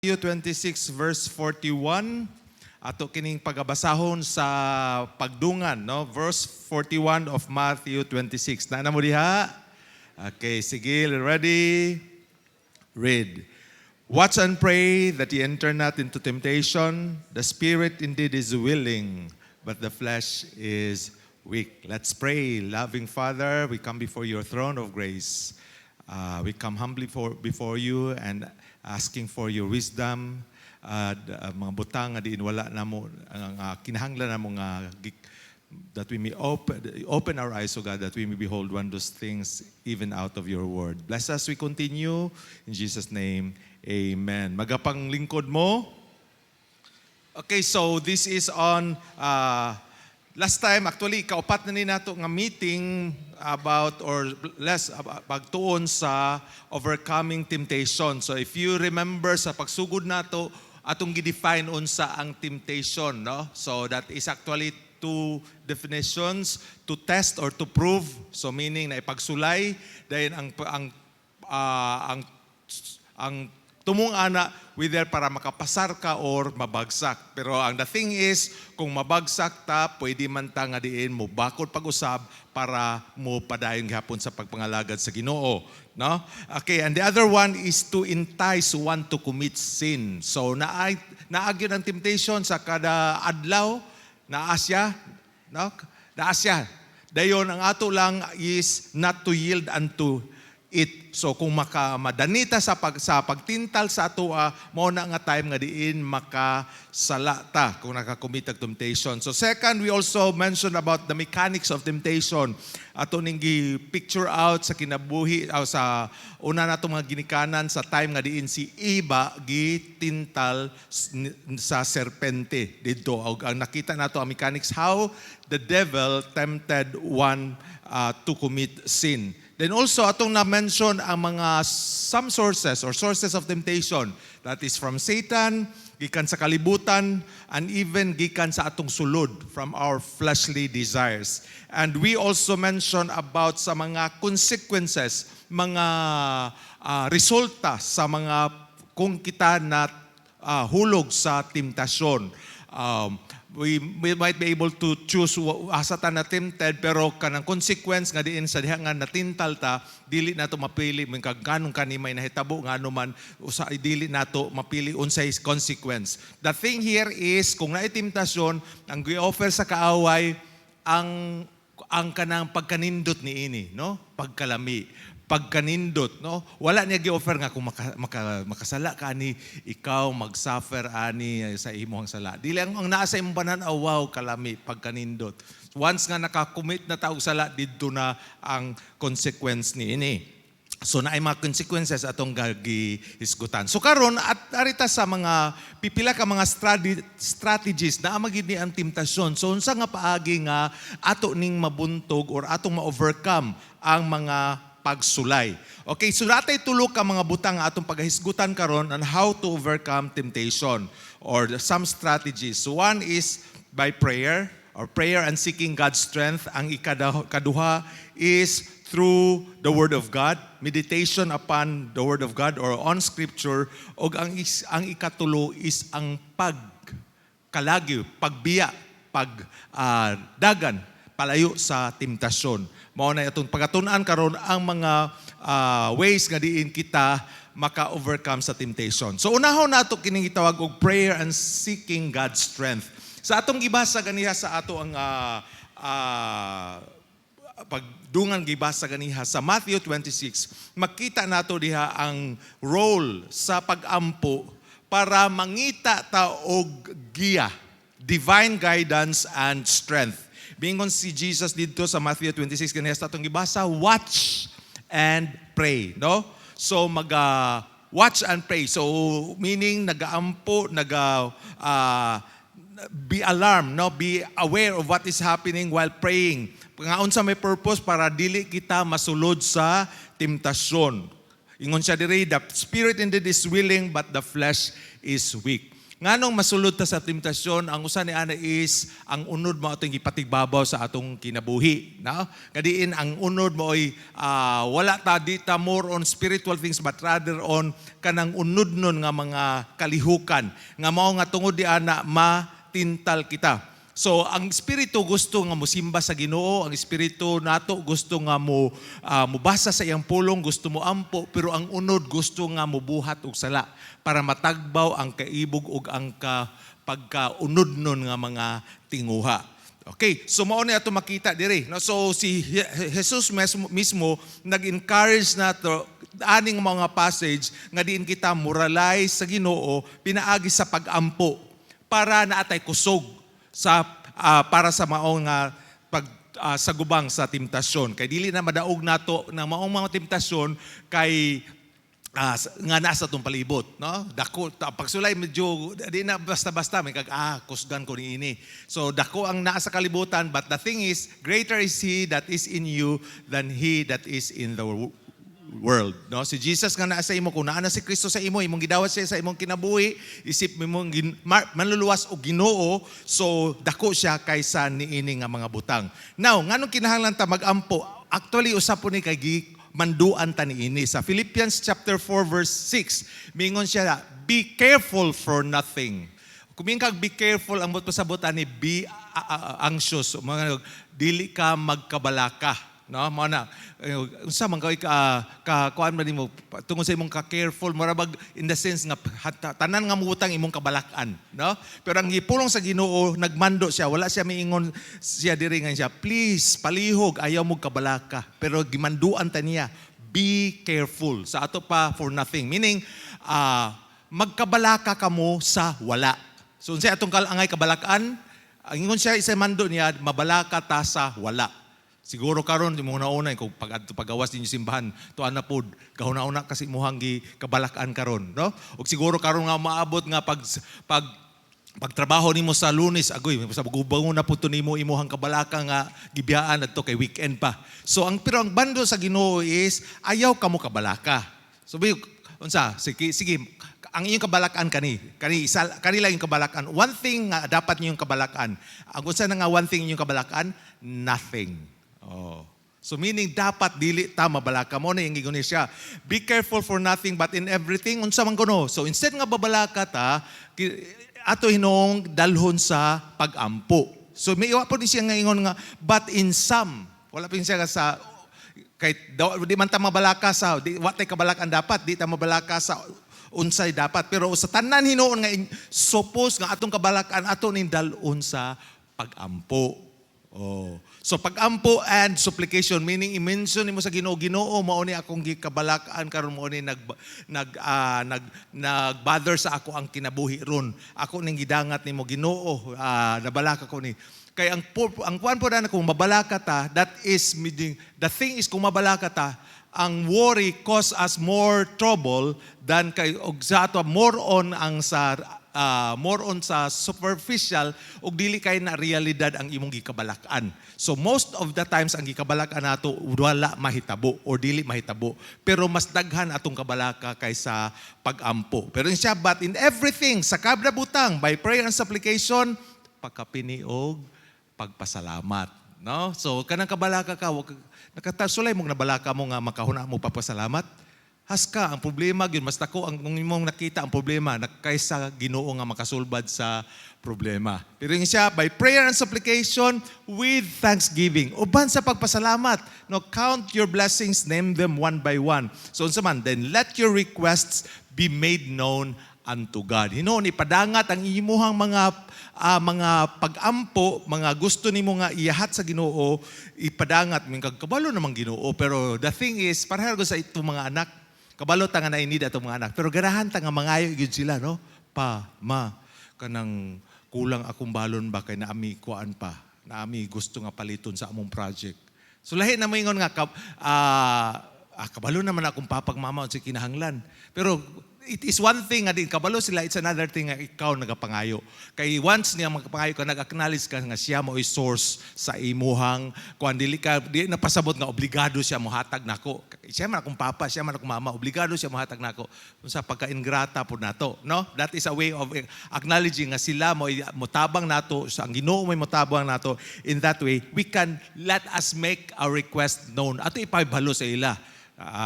Matthew 26 verse 41 ato kining pagabasahon sa pagdungan, no? Verse 41 of Matthew 26. Na mo diha? Okay, sige, ready? Read. Watch and pray that ye enter not into temptation. The spirit indeed is willing, but the flesh is weak. Let's pray. Loving Father, we come before your throne of grace. We come humbly before you and asking for your wisdom, mga butang nga diin wala namo kinahanglan namo nga that we may open our eyes, O God, that we may behold wondrous things even out of your word. Bless us, we continue in Jesus' name. Amen. Magapang lingkod mo. Okay, so this is on last time, actually, kaupat na ni nato nga meeting about or less pagtuon sa overcoming temptation. So if you remember sa pagsugod nato, atong gidefine unsa ang temptation, no? So that is actually two definitions: to test or to prove. So meaning na ipagsulay dahil ang tumong ana whether para makapasar ka or mabagsak. Pero ang the thing is, kung mabagsak ta, pwede man ta nga diin mo bakod pag-usab para mo padayon gihapon sa pagpangalagad sa Ginoo, no? Okay, and the other one is to entice one to commit sin. So naagyon ang temptation sa kada adlaw, naasya, no? Naasya. Dayon ang ato lang is not to yield unto it. So kung madanita sa pagtintal sa ato, mao na nga time nga diin makasala ta kung nakakommit og temptation. So second, we also mentioned about the mechanics of temptation. Ato ning gi-picture out sa kinabuhi sa una nato mga ginikanan sa time nga diin si Eva gitintal sa serpente didto. Ang nakita nato ang mechanics how the devil tempted one to commit sin. Then also, atong na-mention ang mga some sources or sources of temptation. That is from Satan, gikan sa kalibutan, and even gikan sa atong sulod from our fleshly desires. And we also mention about sa mga consequences, mga resulta sa mga kung kita na hulog sa temptasyon. We might be able to choose asa ta na tempted, pero kanang consequence nga diin sa diha nga natintal ta, dili nato mapili man kag ganong kanimay nahitabo ngano man usa dili nato mapili unsay consequence. The thing here is kung naay temptasyon, ang gi-offer sa kaaway ang kanang pagkanindot niini, no? Pagkalami, pagkanindot, no? Wala niya gi-offer nga kung makasala ka ani, ikaw mag-suffer ani sa imong sala. Dili ang naa sa imong pananaw, wow, kalami, pagkanindot. Once nga nakakommit na taog sala, didto na ang consequence niini. So naay mga consequences atong gihisgutan. So karon at arita sa mga pipila ka mga strategies na magid ni ang temptasyon. So unsa nga paagi nga ato ning mabuntog or atong ma-overcome ang mga pagsulay. Okay, so natay tulo ka mga butang atong paghisgutan karon on how to overcome temptation or some strategies. So one is by prayer or prayer and seeking God's strength. Ang ikaduha is through the Word of God, meditation upon the Word of God or on Scripture. O ang ikatulo is ang pagkalagyo, pagbiya, pagdagan, palayo sa temptasyon. Mao na itong pagatunan karon ang mga ways nga diin kita maka-overcome sa temptation. So unahon nato kining gitawag og prayer and seeking God's strength. Sa atong gibasa ganiha sa ato ang pagdungan gibasa ganiha sa Matthew 26, makita nato diha ang role sa pagampo para mangita ta og giya, divine guidance and strength. Bingon si Jesus dito sa Matthew 26 kanina sa atong gibasa, watch and pray, no? So watch and pray. So meaning nagaampo, be alarmed, no? Be aware of what is happening while praying. Ngaon sa may purpose para dili kita masulod sa temptasyon. Ingon siya diri, the spirit indeed is willing but the flesh is weak. Nganong masulod ta sa temptasyon, ang usa ni ana is ang unod mo atong gipatigbabaw sa atong kinabuhi, no? Kadiin ang unod mo ay wala ta di ta more on spiritual things but rather on kanang unod nun nga mga kalihukan nga mao nga tungod di ana matintal kita. So ang espiritu gusto nga mosimba sa Ginoo, ang espiritu nato gusto nga mubasa sa iyang pulong, gusto mo ampo, pero ang unod gusto nga mobuhat og sala para matagbaw ang kaibog ug ang pagkaunod nun nga mga tinguha. Okay, so mao ni ato makita diri. No, so si Jesus mismo nag-encourage nato aning mga passage nga diin kita moralize sa Ginoo pinaagi sa pag-ampo para naatay kusog sa para sa maong sa gubang sa temptasyon. Kay dili na madaog nato ng maong mga temptasyon kay nga nasa itong palibot, no? Dako, pagsulay medyo, di na basta-basta, may kusgan ko ni ini. So, dako ang nasa kalibutan, but the thing is, greater is He that is in you than he that is in the world, no? Si Jesus nga naa sa imo, kung naa na si Kristo sa imo, imong gidawat siya sa imong kinabuhi, isip mo imong manluluwas og Ginoo, so dako siya kaysa niini nga mga butang. Now, nganong kinahanglan ta magampo? Actually usap po ni kay manduan ta niini sa Philippians chapter 4 verse 6. Mingon siya, be careful for nothing. Kung kag be careful, ang pasabot ani be anxious, mga dili ka magkabalaka. No, mo na unsa man kay kuan man nimo tungod sa imong ka-careful marabag in the sense nga tanan nga muutang imong kabalakan, no? Pero ang gipulong sa Ginoo nagmando siya, wala siya miingon siya diri nga siya, please palihog ayaw mo kabalaka, pero gimanduan ta niya, be careful sa ato pa for nothing, meaning magkabalaka kamo sa wala. So unsay atong angay kabalakan, ang ingon siya isa mando niya, mabalaka ta sa wala. Siguro karon di mo nauna kung pagawas ninyo simbahan to ana pod kahuna-una kasi imuhang kabalakan karon, no? Ug siguro karon nga maabot nga pagtrabaho nimo sa Lunes agoy sa gubangon na pud nimo imuhang kabalaka nga gibiyaan adto kay weekend pa. So pero ang bando sa Ginoo is ayaw kamo kabalaka. So unsa sige ang inyong kabalakan kani lang yung kabalakan. One thing nga dapat niyo yung kabalakan. Ang unsa na nga one thing inyong kabalakan? Nothing. Oh. So meaning dapat dili ta mabalaka mo na yung gigon siya. Be careful for nothing but in everything unsa man kuno. So instead nga babalaka ta ato hinong dalhon sa pagampo. So may iwa po din siya nga ingon nga but in some wala pa siya sa kay di man ta mabalaka sa di wa tay kabalakan dapat di ta mabalaka sa unsay dapat pero sa tanan hinuon nga suppose nga atong kabalakan ato ning dalhon sa pagampo. Oh. So pagampo and supplication meaning i-mention nimo sa Ginoo, Ginoo mao ni akong gikabalakan karon mao ni nagbother sa ako ang kinabuhi ron. Ako ning gidangat nimo Ginoo, nabalaka ko ni. Kay ang kuan po na kung mabalaka ta, that is meaning the thing is kung mabalaka ta, ang worry cause us more trouble than kay og sa ato more on sa superficial ug dili kay na realidad ang imong gikabalakan. So most of the times ang gikabalakan nato wala mahitabo or dili mahitabo. Pero mas daghan atong kabalaka kaysa pagampo. Pero siya but in everything sa kabra butang by prayer and supplication pagkapini og pagpasalamat, no? So kanang kabalaka ka nakatasulay mong nabalaka mo nga makahuna mo papasalamat. Haska, ang problema yun, mas dako ang imong nakita ang problema kaysa Ginoo nga makasulbad sa problema. Pero yung siya, by prayer and supplication with thanksgiving. Uban sa pagpasalamat. No, count your blessings, name them one by one. So unsa man, then let your requests be made known unto God. Hinoon, ipadangat ang imuhang mga pag-ampo, mga gusto nimo nga iyahat sa Ginoo, ipadangat min kag kabalo namang Ginoo. Pero the thing is, parehas sa itong mga anak, kabalo ta nga nainid atong mga anak. Pero ganahan ta nga mangayo gyud sila, no? Kanang kulang akong balon ba kay naami kuan pa. Naami gusto nga paliton sa among project. So lahi na moingon nga kabalo naman akong papagmama sa kinahanglan. Pero it is one thing nga di kabalo sila, it's another thing nga ikaw nagapangayo. Kay once niya magpangayo ka, nag-acknowledge ka nga siya mo source sa imuhang kuan, dili napasabot nga obligado siya mohatag nako. Siya man akong papa, siya man akong mama, obligado siya mohatag nako. Unsa pagka-ingrata pud nato, no? That is a way of acknowledging nga sila mo motabang nato, sa ang Ginoo mo motabang nato. In that way, we can let us make our request known. Ato ipahibalo sa ila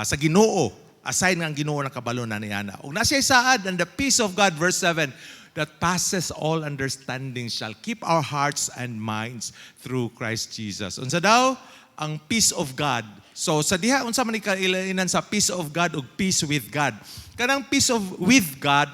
sa Ginoo. Aside ng Ginoo na kabalo na niya. Ug nasiya saad, and the peace of God, verse 7, that passes all understanding shall keep our hearts and minds through Christ Jesus. Unsa daw? Ang peace of God. So sa diha, unsa man ikailanan sa peace of God ug peace with God. Kanang peace with God,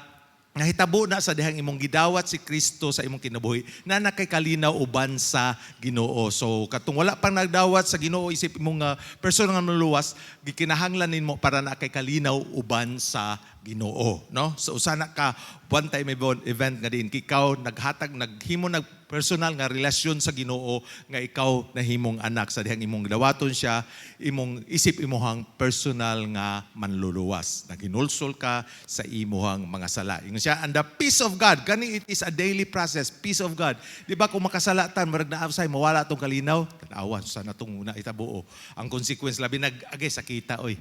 nahitabo na sa dihang imong gidawat si Kristo sa imong kinabuhi na nakay kalinaw uban sa Ginoo. So katong wala pang nagdawat sa Ginoo, isip imong personal nga nuluwas, gikinahanglan nimo para nakay kalinaw uban sa Ginoo, no? So usana ka one time event nga din ikaw naghatag naghimo personal nga relasyon sa Ginoo nga ikaw nahimong anak sa dihang imong dawaton siya, imong isip imuhang personal nga manluluwas. Naginulsol ka sa imuhang mga sala. Ingon siya, and the peace of God, kani it is a daily process, peace of God. Di ba kung makasalatan, marag na absay, mawala itong kalinaw, tanawa, sana itong una itabuo. Ang consequence, labi nag-agay sakita, oy.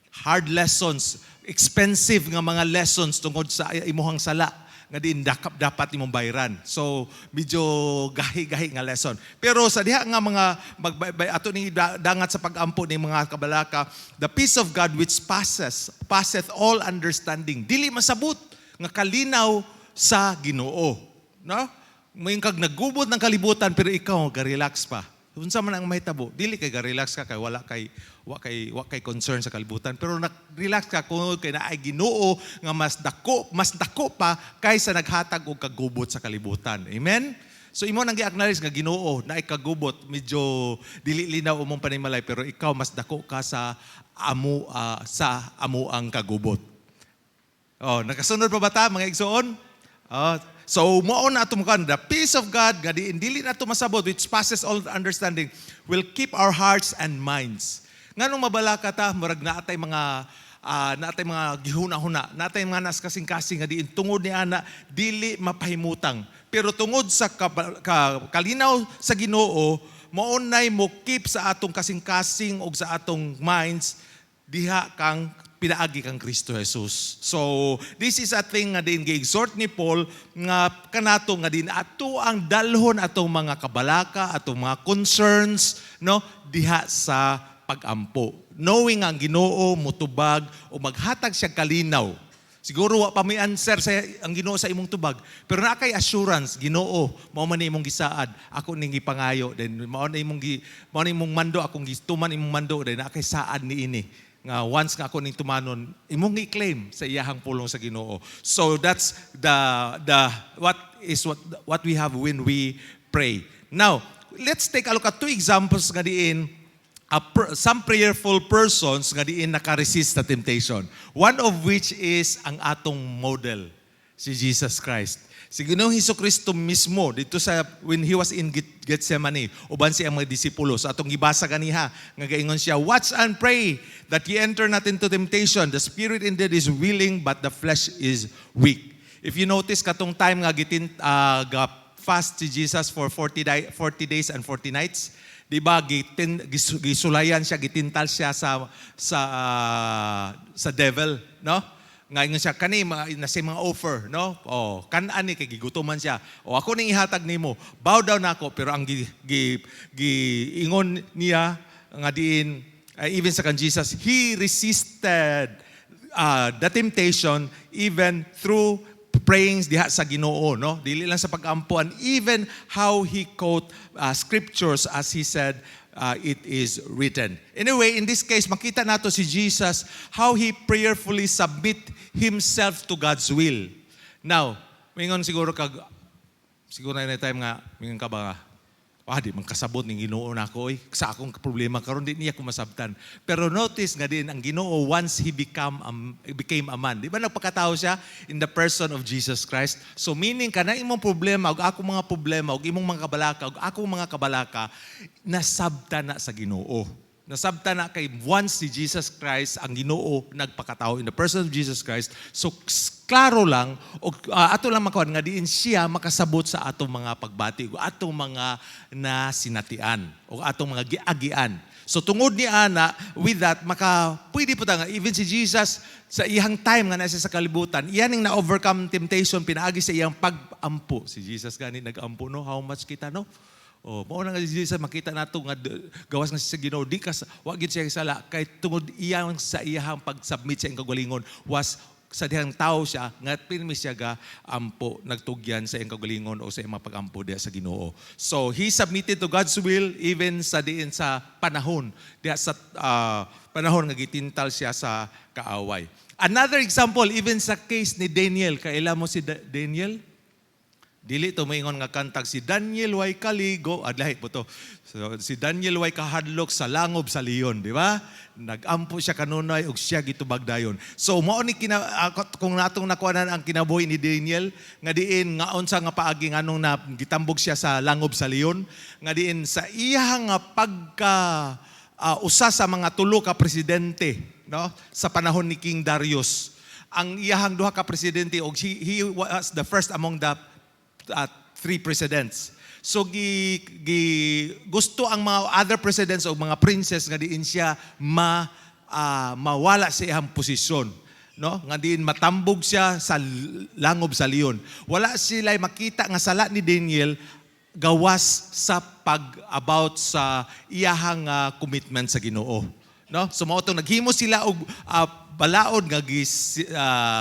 Hard lessons, expensive nga mga lessons tungod sa imuhang sala nga din dapat imong bayran. So medyo gahi-gahi nga lesson. Pero sa diha nga mga ato ni dangat sa pag-ampo ni mga kabalaka, the peace of God which passeth all understanding. Dili masabot nga kalinaw sa Ginoo, no? May kag naggubot ng kalibutan pero ikaw ga-relax pa. Unsa man ang mahitabo, dili kay ga-relax ka kay wala kay concern sa kalibutan, pero nag-relax ka kung kay naay Ginoo nga mas dako pa kaysa naghatag og kagubot sa kalibutan. Amen. So imo nang gi-acknowledge nga Ginoo naay kagubot, medyo dili linaw umong panimalay pero ikaw mas dako ka sa amo ang kagubot. Oh, nakasunod pa ba ta mga igsoon? So, moon na itong the peace of God, dili na ito masabot, which passes all understanding, will keep our hearts and minds. Nga nung mabalaka ta, marag naatay mga gihuna-huna, naatay mga nas kasing-kasing, nga diin tungod ni ana, dili mapahimutang. Pero tungod sa kalinaw sa Ginoo, maunay mo keep sa atong kasing-kasing o sa atong minds, diha kang pinaagi kang Kristo Jesus. So, this is a thing nga din gi-exhort ni Paul nga kanato nga din ato ang dalhon atong mga kabalaka, atong mga concerns, no, diha sa pag-ampo. Knowing ang Ginoo mutubag o maghatag siya kalinaw. Siguro wa pa may answer sa ang Ginoo sa imong tubag, pero na kay assurance, Ginoo, mao man imong gisaad, ako ning gipangayo, then mao na imong mando, akong gituman imong mando, then na kay saad niini. Nga once nga ako ning tumanon, imong i-claim sa iyahang pulong sa Ginoo. So that's what we have when we pray. Now, let's take a look at two examples nga diin some prayerful persons nga diin naka-resist sa temptation. One of which is ang atong model, si Jesus Christ. Si Ginoong Hesukristo mismo dito sa when he was in Gethsemane, uban siya ang mga disipulo. So atong gibasa ganiha nga gaingon siya, watch and pray that ye enter not into temptation. The spirit indeed is willing but the flesh is weak. If you notice katong time nga fast si Jesus for 40 days and 40 nights, di ba gisulayan siya, gitintal siya sa devil, no? Ngayon siya kani na si mga offer, no? Oh, kan-ani kay gigutuman siya. O ako ning ihatag nimo, bow down nako, pero ang giingon niya nga diin even sa kan Jesus, he resisted the temptation even through praying diha sa Ginoo, no? Dili lang sa pag-ampuan, even how he quote scriptures as he said, it is written. Anyway, in this case, makita nato si Jesus, how he prayerfully submit himself to God's will. Now, mingon siguro na time nga, mingon ka ba, di man kasabot ng Ginoo na ako, sa akong problema karon di niya ko masabtan. Pero notice nga din, ang Ginoo, once he became a man, di ba nagpakatao siya in the person of Jesus Christ? So meaning ka na imong problema, o akong mga problema, o imong mga kabalaka, o akong mga kabalaka, nasabtan na sa Ginoo. Nasabta na kay once si Jesus Christ ang Ginoo nagpakatao in the person of Jesus Christ. So klaro lang o ato lang makawan nga diin siya makasabot sa atong mga pagbati o atong mga nasinatian o atong mga giagian. So tungod ni ana with that pwede po ta nga even si Jesus sa iyang time nga nasa sa kalibutan, iyan ang na-overcome temptation pinaagi sa iyang pag-ampo. Si Jesus gani nag-ampo no, how much kita no? Oh, mao na nga si Jesus makita nato nga gawas nga siya sa Ginoo di ka wa gid siya sala kay tungod iyang sa iyang pag-submit sa iyang kagalingon was sa dihang tao siya nga pinmi siya ga ampo nagtugyan sa iyang kagalingon o sa iyang pag-ampo diha sa Ginoo. So he submitted to God's will even sa diin sa panahon diha sa panahon nga gitintal siya sa kaaway. Another example even sa case ni Daniel, kaila mo si Daniel? Dili to maingon nga kantag si Daniel way kaligo, adlahi po to. So, si Daniel way kahadlok sa langob sa leon, di ba? Nagampo siya kanunay ug siya gitubag dayon. So mao ni kung natong nakuanan ang kinabuhi ni Daniel nga diin nga unsa nga paagi nganong na gitambog siya sa langob sa leon, nga diin sa iyang pagka usa sa mga tulo ka presidente, no? Sa panahon ni King Darius. Ang iyahang duha ka presidente og he was the first among the three presidents. So gusto ang mga other presidents o mga princess nga diin siya mawala sa iyang posisyon, no? Nga diin matambog siya sa langob sa leon. Wala sila makita nga sala ni Daniel gawas sa about sa iyahang commitment sa Ginoo, no? So mao tong naghimo sila og balaod nga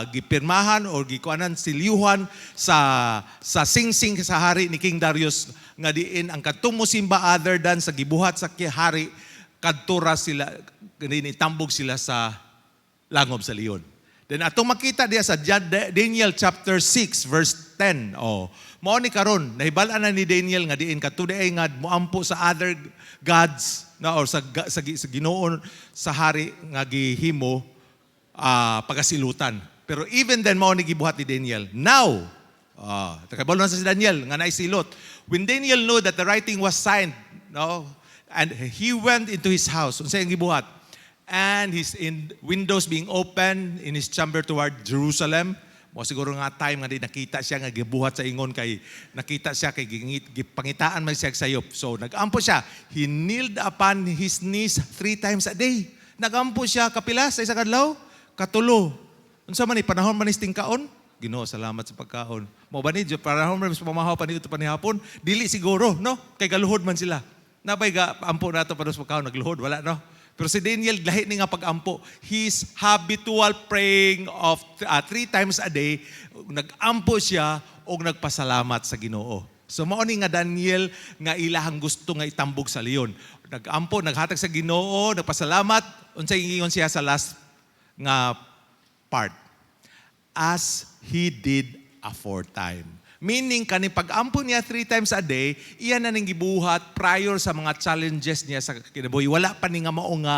gipirmahan o gikuanan silyuhan sa singsing sa hari ni King Darius nga diin ang kadtong mosimba other than sa gibuhat sa hari kadtura sila tambog sila sa langob sa leon. Then atong makita diya sa Daniel chapter 6 verse 10. Oh, mao ni karon nahibal-an na ni Daniel nga diin katuday nga moampo sa other gods na or sa Ginoo sa hari nga gihimo pagasilutan. Pero even then, mao ni gibuhat ni Daniel. Now, takabalo na sa si Daniel, nga naisilot. When Daniel knew that the writing was signed, no, and he went into his house, unsay ang gibuhat? And his windows being open in his chamber toward Jerusalem. Mo siguro nga time nga di nakita siya nga gibuhat sa ingon kay nakita siya kay gipangitaan man siya sayop. So nagampo siya. He kneeled upon his knees 3 times a day. Nagampo siya kapila sa isa kadlaw? Katulo. Unsa man ni panahon man is tingkaon? Ginoo, salamat sa pagkaon. Mo ba ni panahon man pamahaw pa ni panihapon? Dili siguro, no? Kay galuhod man sila. Nabay ga ampo nato para sa pagkaon nagluhod, wala no? Pero si Daniel lahi ni nga pagampo. His habitual praying of 3 times a day, nagampo siya og nagpasalamat sa Ginoo. So mao ni nga Daniel nga ilahang gusto nga itambog sa leon. Nagampo, naghatag sa Ginoo, nagpasalamat, unsay ingon siya sa last nga part, as he did aforetime. Meaning, kani pag-ampo niya 3 times a day, iyan na ning gibuhat prior sa mga challenges niya sa kinabuhi. Wala pa ni nga maong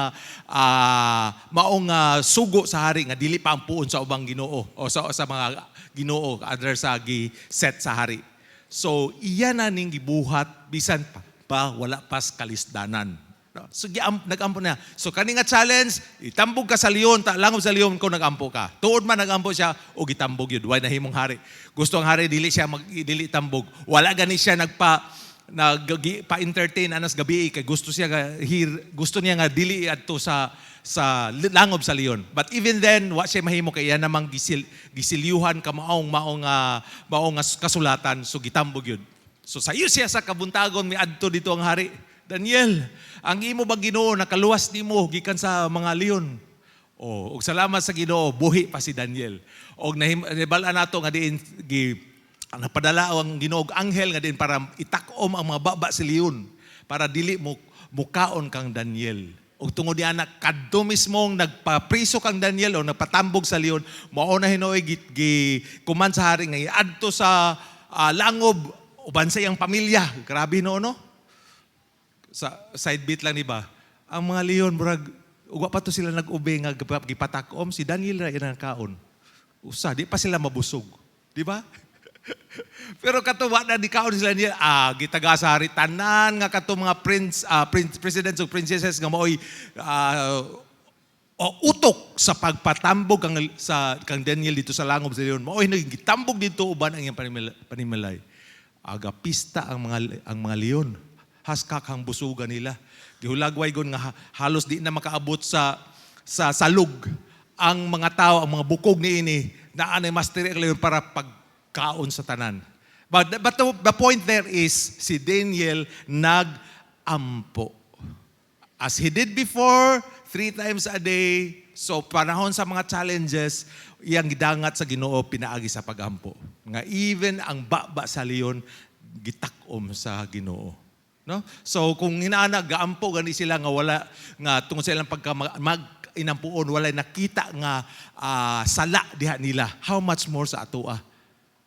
sugo sa hari nga dili pa ampuon sa ubang Ginoo o sa mga Ginoo other sa gi-set sa hari. So, iyan na ning gibuhat bisan pa wala pas kalisdanan. So nagampo na. So kani nga challenge, itambog ka sa leon, langob sa leon ko nagampo ka. Tuod man nagampo siya o gitambog yun. Why nahimong hari. Gusto ang hari dili siya dili tambog. Wala gani siya pa-entertain anas gabi kay gusto niya nga dili adto sa langob sa leon. But even then, wa siya mahimo kay yan namang gisilyuhan ka maong kasulatan so gitambog yun. So sayo siya sa kabuntagon mi adto dito ang hari. Daniel, ang imo ba Ginoo nakaluwas nimo gikan sa mga leon? Og salamat sa Ginoo, buhi pa si Daniel. Og nahibal-an nato nga diin napadala ang Ginoo og anghel nga diin para itakom ang mga baba sa leon para dili mo mukaon kang Daniel. Og tungod di anak kadto mismong nagpapriso kang Daniel o nagpatambog sa leon, mao na hinoy kuman sa hari nga iadto sa langob uban sa iyang pamilya. Grabe no? Sa side bit lang ni ba? Ang mga leon, murag, ugwa pa to sila nag-ube nga gipatakom, si Daniel ra inang kaon. Usa, di pa sila mabusog. Di ba? Pero katuwa na di kaon sila niya, gitagasari tanan nga kato mga presidents o princesses nga maoy utok sa pagpatambog kang Daniel dito sa langob sa leon. Maoy nagitambog dito uban ang iyang panimalay. Aga pista ang mga leon. Haskak ang busugan nila. Gihulagway gon nga halos di na makaabot sa salug ang mga tao, ang mga bukog niini na anay master leon para pagkaon sa tanan. But the point there is, si Daniel nag-ampo. As he did before, 3 times a day. So panahon sa mga challenges, iyang gidangat sa Ginoo pinaagi sa pag-ampo. Nga even ang baba sa leon, gitakom sa Ginoo. No? So kung hinaana, gaampo gani sila nga wala, nga tungod sa ilang inampuon, wala nakita nga sala diha nila. How much more sa atoa?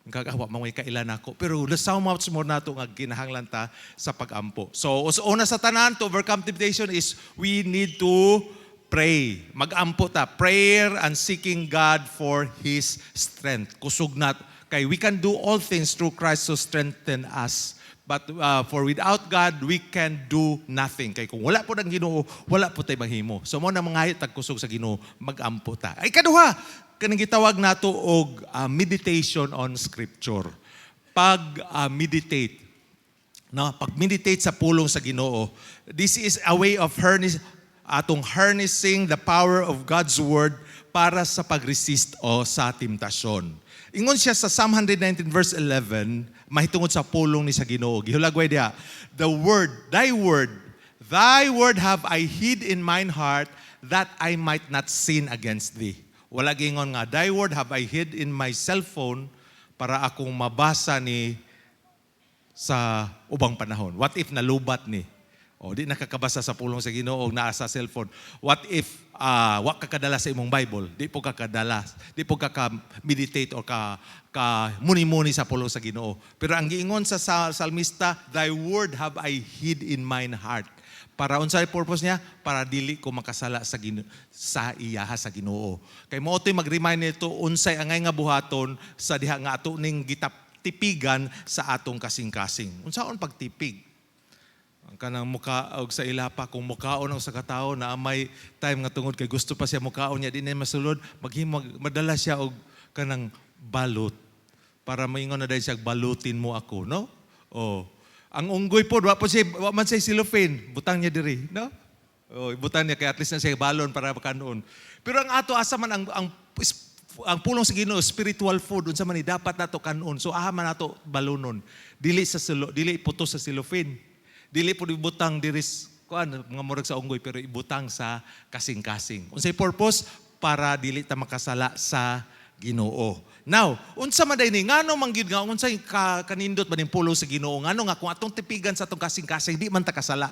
Kagawa mga kailan ako. Pero so much more nato nga kinahanglan ta sa pag-ampo. So una sa tanan to overcome temptation is we need to pray. Mag-ampo ta. Prayer and seeking God for His strength. Kusog na. Kay we can do all things through Christ to strengthen us. But for without God, we can do nothing. Kay kung wala po ng Ginoo, wala po tayo mahimo. So mo na mga tagkusog sa Ginoo, mag-ampo ta. Ay kaduha, kanang gitawag nato og meditation on scripture. Pag-meditate. Pag-meditate sa pulong sa Ginoo. This is a way of harnessing the power of God's word para sa pag-resist o sa temptasyon. Ingon siya sa Psalm 119 verse 11, mahitungod sa pulong ni sa Ginoo. Gihulagway diha, thy word have I hid in mine heart that I might not sin against thee. Wala gingon nga, thy word have I hid in my cellphone para akong mabasa ni sa ubang panahon. What if nalubat ni? Di nakakabasa sa pulong sa Ginoo naa sa cellphone. What if wa ka kadala sa imong Bible? Di po ka kadala. Di po ka meditate or ka muni-muni sa pulong sa Ginoo. Pero ang giingon sa salmista, thy word have I hid in mine heart. Para unsay purpose niya? Para dili ko makasala sa iyaha sa Ginoo. Kay mo to'y mag-remind nito unsay angay nga buhaton sa diha nga ato ning tipigan sa atong kasing-kasing. Unsaon pagtipig? Ang kanang mukaog sa ilapa, kung mukaon ang sa katao na may time nga tungod kay gusto pa siya mukaon niya, di na masulod, madala siya og kanang balot para maingon na dahil siya balutin mo ako, no? Ang unggoy po, wa man siya cellophane, butang niya diri, no? Butang niya kay at least na siya balon para makanon. Pero ang ato asa man ang pulong sa Ginoo, spiritual food, unsa man ni dapat nato kanon. So aha man nato balonon. Dili puto sa cellophane. Dili po ibutang diris mga murag sa unggoy pero ibutang sa kasing-kasing. Unsay purpose? Para dili ta makasala sa Ginoo. Now, unsa man ni ngano man gyud nga unsay kanindot ba ning pulong sa Ginoo? Ngano nga kung atong tipigan sa atong kasing-kasing di man ta kasala.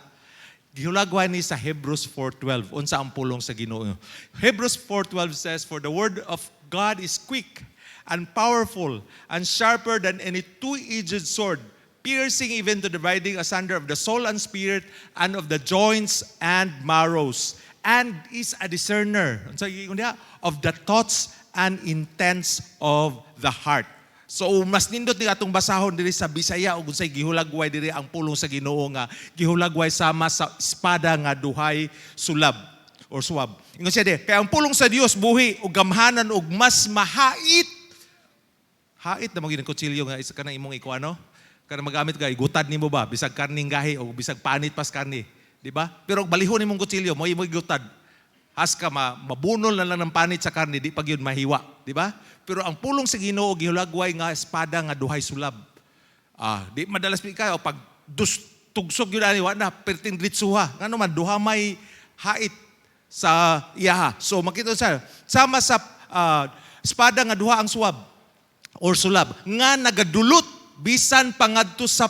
Gihulagwa ni sa Hebrews 4:12 unsa ang pulong sa Ginoo. Hebrews 4:12 says, "For the word of God is quick and powerful and sharper than any two-edged sword, piercing even to dividing asunder of the soul and spirit and of the joints and marrows, and is a discerner of the thoughts and intents of the heart." So mas nindot ni atong basahon diri sa Bisaya ug unsay gihulagway diri ang pulong sa Ginoo nga gihulagway sama sa espada nga duhay sulab or suwab. Ingon siya kay ang pulong sa Dios buhi ug gamhanan ug mas mahait. Hait na maging kutsilyo nga isa kanang imong ikuano? Kana magamit ka igutad nimo ba bisag karning gahi o bisag panit pas karni, di ba? Pero balihon nimong kutsilyo mo igutad. Has ka mabunol na lang ng panit sa karni, di pag yun mahiwa, di ba? Pero ang pulong sa Ginoo gihulagway nga espada nga duhay sulab. Di madalas kayo pag tugsog yun ani wa na perting ditsuha. Ngano man duha may hait sa iyaha. So makita sa sama sa espada nga duha ang suwab or sulab nga nagadulot bisan pangadto sa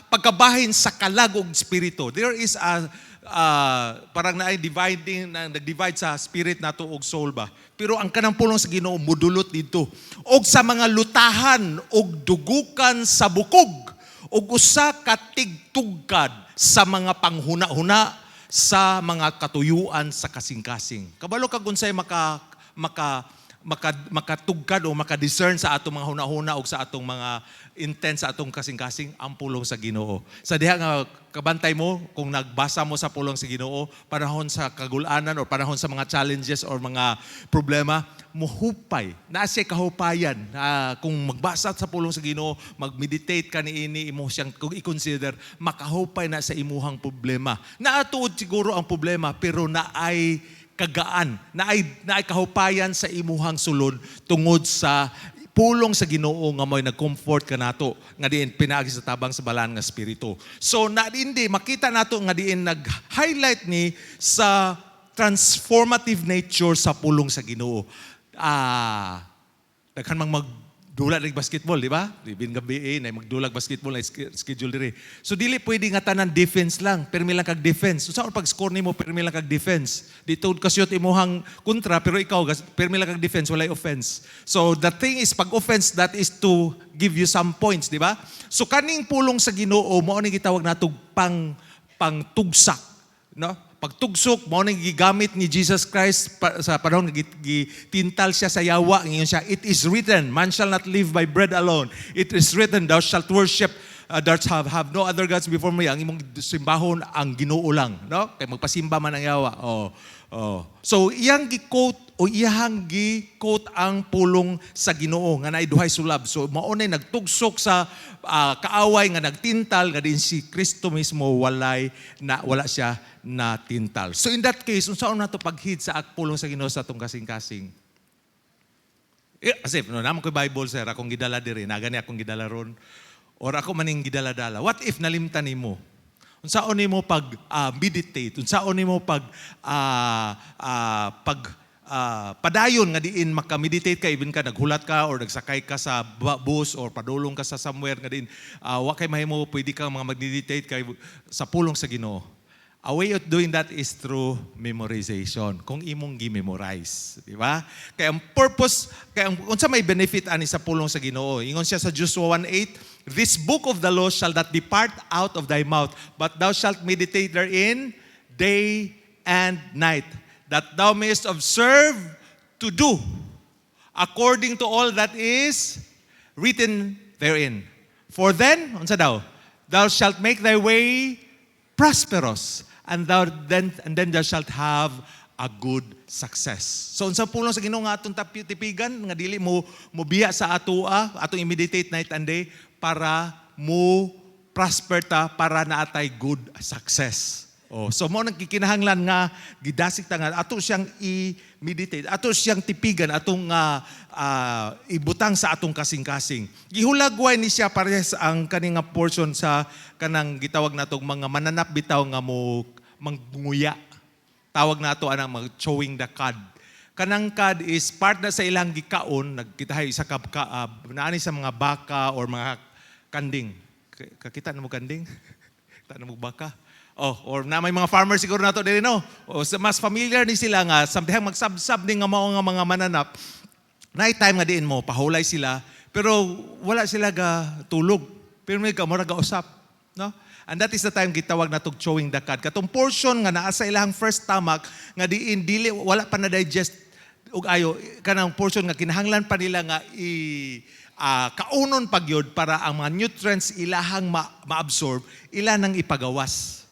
pagkabahin sa kalag og espiritu. There is parang nag-divide sa spirit nato og soul ba. Pero ang kanang pulong sa Ginoo mudulot dito og sa mga lutahan og dugukan sa bukog og usa ka tigtugkad sa mga panghuna-huna sa mga katuyuan sa kasing-kasing. Kabalo kag unsay makatugkad o makadiscern sa atong mga hunahuna o sa atong mga intent sa atong kasing-kasing ang pulong sa Ginoo. Sa diha nga kabantay mo kung nagbasa mo sa pulong sa Ginoo panahon sa kagulanan o panahon sa mga challenges or mga problema, muhupay. Naa siya kahupayan. Kung magbasa sa pulong sa Ginoo, mag-meditate ka niini, imo siyang kung i-consider, makahupay na sa imuhang problema. Naatuod siguro ang problema pero naay kagaan, naay kahupayan sa imuhang sulod tungod sa pulong sa Ginoo nga mo'y nag-comfort ka nato nga diin pinaagi sa tabang sa balaan nga espiritu. So hindi makita nato nga diin nag-highlight ni sa transformative nature sa pulong sa Ginoo. Daghan mang magdula ng basketball, di ba? Libin gabi na magdulag basketball na schedule diri. So dili pwede nga tanan defense lang, permi lang kag defense. So saan pag score nimo permi lang kag defense. Dito kasyot imuhang kontra pero ikaw permi lang kag defense, walay offense. So the thing is pag offense that is to give you some points, di ba? So kaning pulong sa Ginoo mao ni gitawag natog pangtugsak, no? Pagtugsok, mao nang gigamit ni Jesus Christ sa panahon nga gitintal siya sa yawa, ngayon siya, it is written, man shall not live by bread alone. It is written, thou shalt worship, thou shalt have no other gods before me. Ang imong simbahon ang Ginoo lang, no? Kay magpasimba man ang yawa. So iyang gi-quote o iyang gi-quote ang pulong sa Ginoo nga naay duhay sulab. So mao nay nagtugsok sa kaaway nga nagtintal nga din si Kristo mismo wala siya na tintal. So in that case, unsaon nato paghid sa pulong sa Ginoo sa atong kasing-kasing? Asip, naman ko Bible sir, akong gidala diri, nagani akong gidala ron or ako maning gidala-dala. What if nalimtan nimo? Unsaon nimo pag meditate? Unsaon nimo pag padayon nga diin maka-meditate ka, even ka naghulat ka or nagsakay ka sa bus or padulong ka sa somewhere nga diin wa kay mahimo pwede kang mga mag-meditate kay sa pulong sa Ginoo. A way of doing that is through memorization. Kung imong gi-memorize, di ba? Kaya ang purpose, unsa may benefit ani sa pulong sa Ginoo? Ingon siya sa Joshua 1:8, this book of the law shall not depart out of thy mouth, but thou shalt meditate therein day and night, that thou mayest observe to do according to all that is written therein. For then, unsa daw? Thou shalt make thy way prosperous, and then thou shalt have a good success. So unsa pulong sa Ginoo nga atong tipigan nga dili mo biya sa atong i-meditate night and day para mo prosper ta, para naatay good success. So mo nang kikinahanglan nga gidasig ta nga ato siyang i-meditate, ato siyang tipigan, atong ibutang sa atong kasing-kasing. Gihulagway ni siya parehas ang kaning nga portion sa kanang gitawag natong mga mananap bitaw nga mo mangnguya. Tawag nato anang mag-chewing the cud. Kanang cud is part na sa ilang gikaon, nagkitahay isa ka naani sa mga baka or mga kanding. Kakita na mo kanding? Kita na mo baka? Or na may mga farmers siguro nato dili no. Mas familiar ni sila nga samtang magsabsab ni nga mao nga mga mananap. Night time nga diin mo pahulay sila pero wala sila ga tulog. Pero may kamura ga usap, no? And that is the time gitawag natog chewing the cud. Katong portion nga naa sa ilang first stomach nga diin dili wala pa na digest ug ayo kanang portion nga kinahanglan pa nila nga kaunon pagyod para ang mga nutrients ilahang ma-absorb, ila nang ipagawas.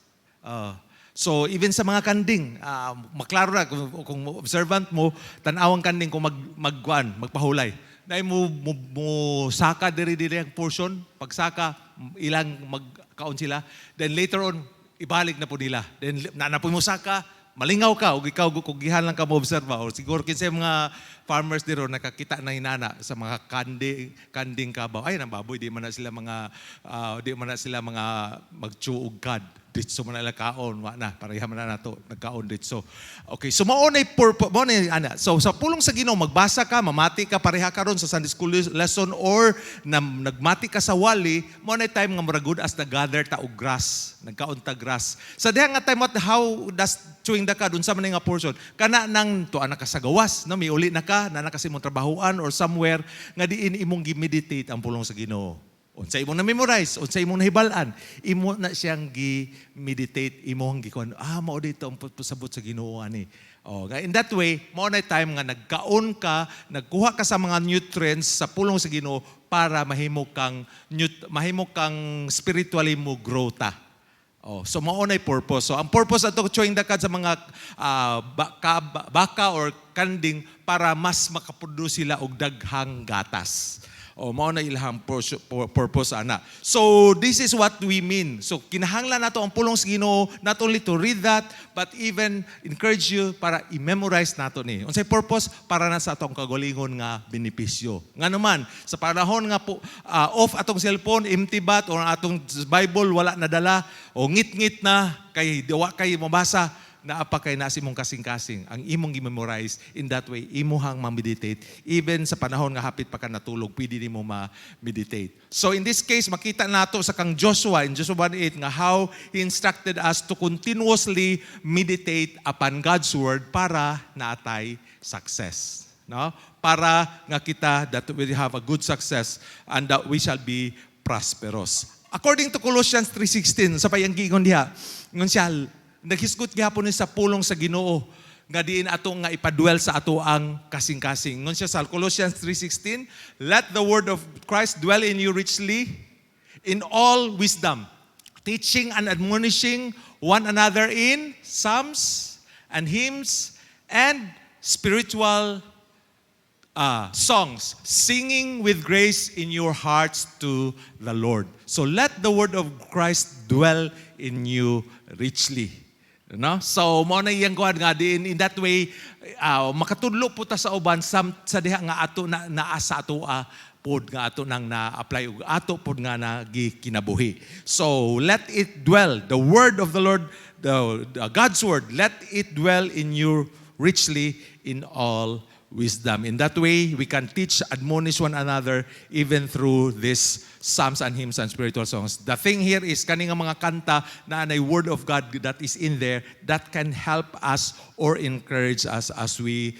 So even sa mga kanding, maklaro na kung observant mo, tanawang kanding kung magpahulay. Dahil mo saka diri ang portion, pagsaka ilang magkaon sila, then later on ibalik na po nila. Then naanapoy mo saka, malingaw ka o ikaw kung gihan lang ka mo observa or siguro kinsa mga farmers diro nakakita na hinana sa mga kanding kabaw. Ay nang baboy di man na sila mga magchuog kad. Ditso man nila kaon, wa na, pareha man na nato, nagkaon ditso. Okay, so maunay so sa pulong sa Ginoo, magbasa ka, mamati ka, pareha ka ron sa Sunday school lesson or nagmati ka sa wali, maunay time nga mura good as the gather ta og grass, nagkaon ta grass. Sa diha nga time how does chewing the cud, unsa man nga portion, kana nang tuan na ka sa gawas, no, may uli na ka, na kasi mong trabahuan or somewhere, nga diin imong gi-meditate ang pulong sa Ginoo. Unsay imong na-memorize, unsay imong nahibalan, imo na siyang gi-meditate, imong gikuan, mao dito ang pasabot sa Ginoo ani. In that way, mao na time nga nagkaon ka, nagkuha ka sa mga nutrients sa pulong sa Ginoo para mahimo kang spiritually mo grow ta. So mao na purpose. So ang purpose ato chewing dakad sa mga baka or kanding para mas makaproduce sila og daghang gatas. Mao na ilahang purpose ana. So this is what we mean. So kinahanglan nato ang pulong sa Ginoo not only to read that but even encourage you para i-memorize nato ni. Unsay purpose para na sa atong kagalingon nga benepisyo. Nga naman sa panahon nga off atong cellphone, empty bat or atong Bible wala nadala o ngit-ngit na kay diwa kay mabasa na apa kay nasi mong kasing-kasing ang imong gi-memorize. In that way imuhang ma-meditate even sa panahon nga hapit pa ka natulog pwede nimo ma-meditate. So in this case makita nato sa kang Joshua in Joshua 1:8 nga how he instructed us to continuously meditate upon God's word para naatay success, no? Para nga kita that we have a good success and that we shall be prosperous. According to Colossians 3:16 sa payang giingon diha ngon siya naghisgot gyapon ni sa pulong sa Ginoo nga diin ato nga ipadwell sa ato ang kasing-kasing. Ngon siya sa Colossians 3:16, let the word of Christ dwell in you richly in all wisdom, teaching and admonishing one another in psalms and hymns and spiritual songs, singing with grace in your hearts to the Lord. So let the word of Christ dwell in you richly. No? So mo na iyang kuan nga in that way makatudlo po ta sa uban sa diha nga ato na naasa ato pod nga ato nang na-apply ug ato pod nga nagikinabuhi. So let it dwell, the word of the Lord, the God's word, let it dwell in you richly in all wisdom. In that way, we can teach, admonish one another even through these psalms and hymns and spiritual songs. The thing here is kaning mga kanta na may word of God that is in there that can help us or encourage us as we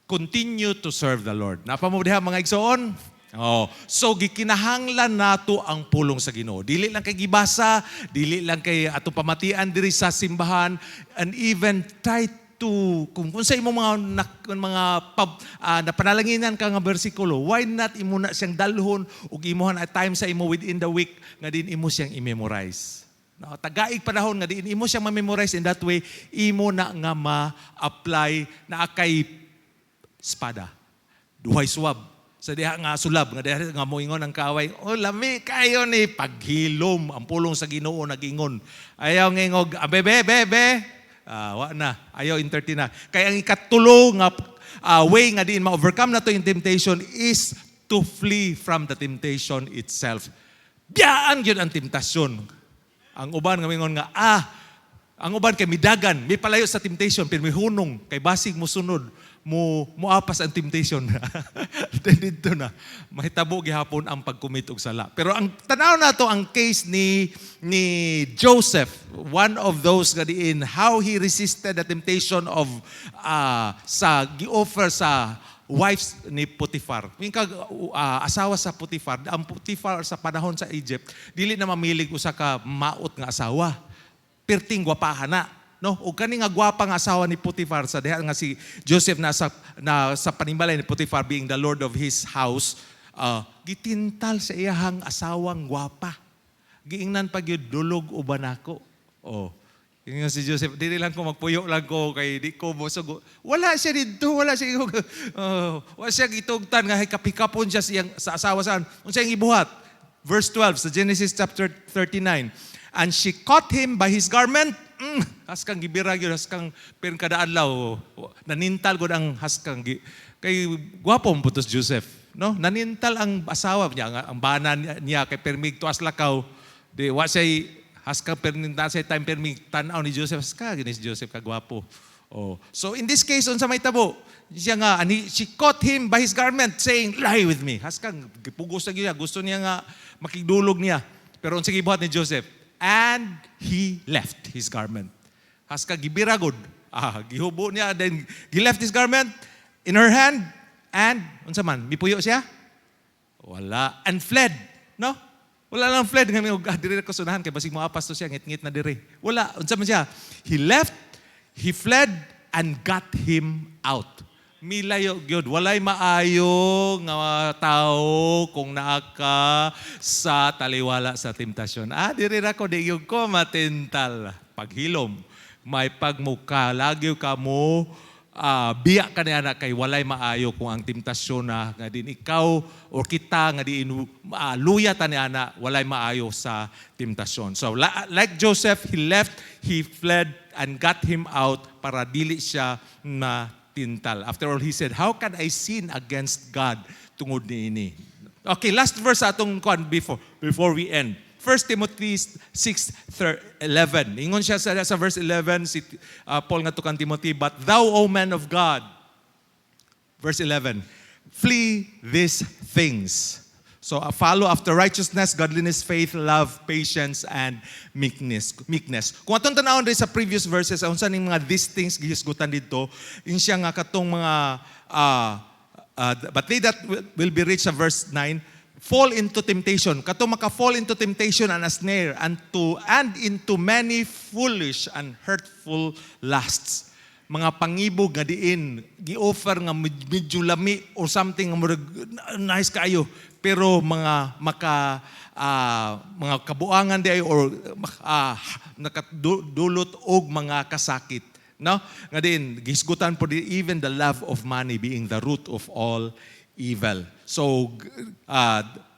continue to serve the Lord. Napamudi mga igsoon? So gikinahanglan nato ang pulong sa Ginoo. Dili lang kay gibasa, dili lang kay atong pamatian diri sa simbahan, and even try to kung sa imong mga napanalanginan ka nga bersikulo, why not imo na siyang dalhon ug imuhan at time sa imo within the week nga din imo siyang i-memorize. No, tagaig panahon nga din imo siyang ma-memorize. In that way imo na nga ma-apply na kay espada, duhay suwab sa diha nga sulab nga diha nga moingon ang kaaway, lami kayo ni paghilom ang pulong sa Ginoo nagingon. Ayaw ngingog, bebe. Wa na, ayaw entertain na. Kaya ang ikatulo nga way nga diin ma-overcome na to yung temptation is to flee from the temptation itself. Biyaan yun ang temptasyon. Ang uban nga mingon nga, ang uban kay midagan, may palayo sa temptation, pero may hunong, kay basig mo sunod, muapas ang temptation. Dito na, mahitabo gihapon ang pagkumit og sala. Pero ang tanaw na to ang case ni Joseph, one of those nga diin, how he resisted the temptation of sa gi-offer sa wives ni Potiphar. Mingkag asawa sa Potiphar, ang Potiphar sa panahon sa Egypt, dili na mamilig usa ka maot nga asawa. Perting gwapahan na. No, ug kani nga gwapa nga asawa ni Potiphar sa diha nga si Joseph na sa panimbalay ni Potiphar being the lord of his house, gitintal sa iyahang asawang gwapa. Giingnan pag yun, dulog uban ako. Yung si Joseph, dili lang ko magpuyo lang ko kay di ko busog. Wala siya dito, wala siya gitugtan nga kapikapon siya sa asawa saan. Unsa yang ibuhat? Verse 12 sa Genesis chapter 39. And she caught him by his garment. Haskang gibirag yun, haskang pero kada adlaw nanintal gud ang haskang kay gwapo mo putos Joseph, no? Nanintal ang asawa niya, ang bana niya kay permig tuas lakaw. Di wa say haskang perninta say time permig tan-aw ni Joseph, haska gini si Joseph kagwapo. So in this case unsa may tabo? Siya nga she caught him by his garment saying, "Lie with me." Haskang gipugos na niya, gusto niya nga makigdulog niya. Pero unsa gibuhat ni Joseph? And he left his garment. Haska gibiragod. Gihubo niya, then he left his garment in her hand, and unsa man, mipuyo siya? Wala. And fled. No? Wala lang fled. Diri ko sunahan kay basig mo apas to siya, ngit-ngit na diri. Wala. Unsa man siya? He left, he fled, and got him out. Milayo gyud, walay maayo nga tao kung naa ka sa taliwala sa temptasyon. Diri ra ko di gyud ko matintal. Paghilom, may pagmuka, lagyo ka mo, biya ka niya na kay walay maayo kung ang temptasyon na nga din ikaw o kita nga din luya ta niya na walay maayo sa temptasyon. So like Joseph, he left, he fled, and got him out para dili siya tintal. After all, he said, how can I sin against God tungod niini? Okay, last verse atong kuan before we end. 1 Timothy 6:11. Ingon siya sa verse 11, si Paul nga to kan Timothy, but thou, O man of God, verse 11, flee these things. So follow after righteousness, godliness, faith, love, patience, and meekness. Kung atong tanawon rin sa previous verses, unsa ning mga these things gihisgutan dito, in siya nga katong mga but they that will be rich sa verse 9, fall into temptation. Katong maka-fall into temptation and a snare, and into many foolish and hurtful lusts. Mga pangibog nga diin, gi-offer nga medyo lami or something nga nice kayo, pero mga kabuangan di ay or nakadulot og mga kasakit, no? Nga din gisgutan po even the love of money being the root of all evil. So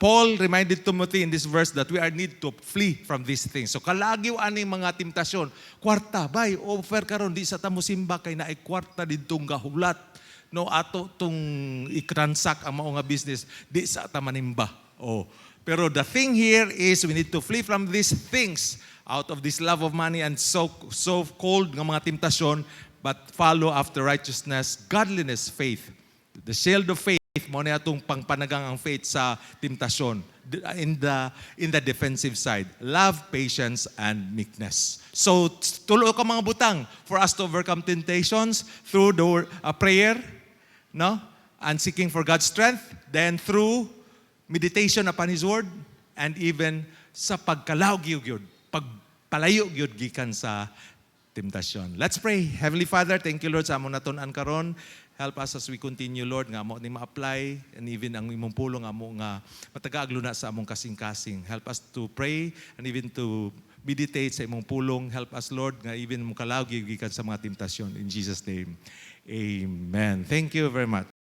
Paul reminded Timothy in this verse that we are need to flee from these things. So kalagiw aning mga temptasyon, kwarta bay offer karon di sa tamo simba kay naay kwarta didtong gahulat, no, ato tong i-transact ang mao nga business di sa ta manimba. Pero the thing here is we need to flee from these things out of this love of money and so called nga mga temptasyon, but follow after righteousness, godliness, faith. The shield of faith mo na atong pangpanagang ang faith sa temptasyon in the defensive side. Love, patience, and meekness. So tulo ka mga butang for us to overcome temptations through the prayer, no? And seeking for God's strength, then through meditation upon His Word, and even sa pagkalawgyud, pagpalayo gyud gikan sa temptasyon. Let's pray. Heavenly Father, thank you Lord sa among natun-an karon. Help us as we continue, Lord, nga mo ni ma-apply and even ang imong pulong amo nga matagagluna sa among kasing-kasing. Help us to pray and even to meditate sa imong pulong. Help us, Lord, nga even mo kalawgyud gikan sa mga temptasyon. In Jesus' name, amen. Thank you very much.